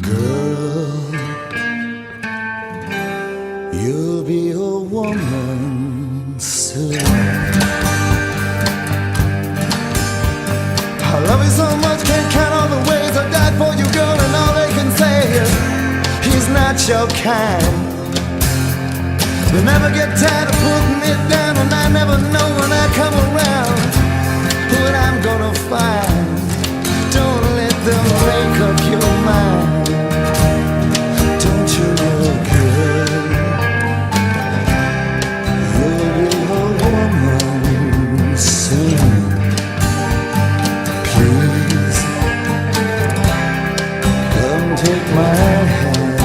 Girl, you'll be a woman soon. I love you so much, can't count all the ways I died for you, girl, and all they can say is he's not your kind. They never get tired of putting it down, and I never know when I come around what I'm gonna find. Don't let them make up your mind. Don't you know, girl, you'll be a woman soon. Please, come take my hand.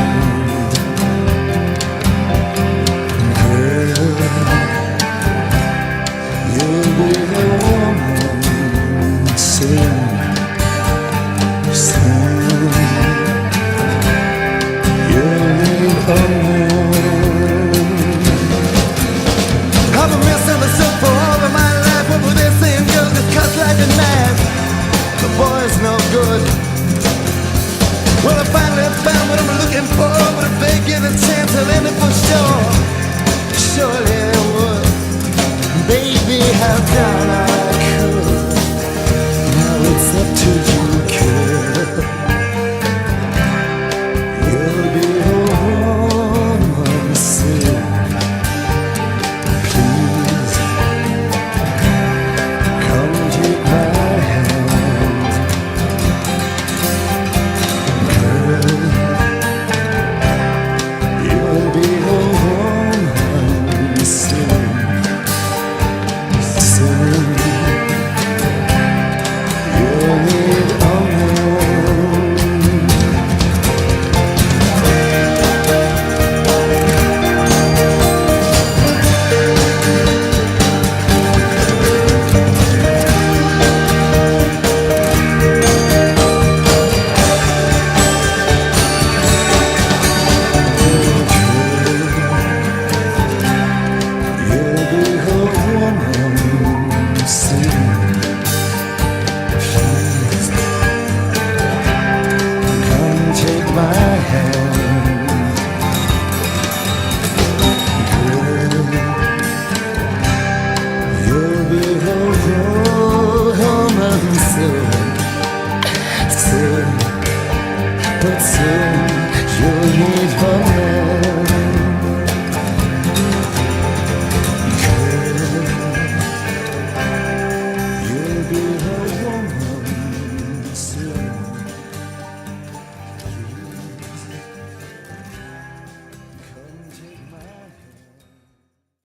Girl, you'll be a woman soon. I've been misunderstood for all of my life. What were they saying? Girls just cut like a knife. The boy's no good. Well, I finally found what I'm looking for, but if they give a chance, I'll end it for sure. Surely it would. Baby, I've done all I could. Now it's up to you, kid. You'll be a woman soon. Please, come take my hand. Girl, you'll be a woman soon. Soon, you'll need a woman. But soon you'll need her.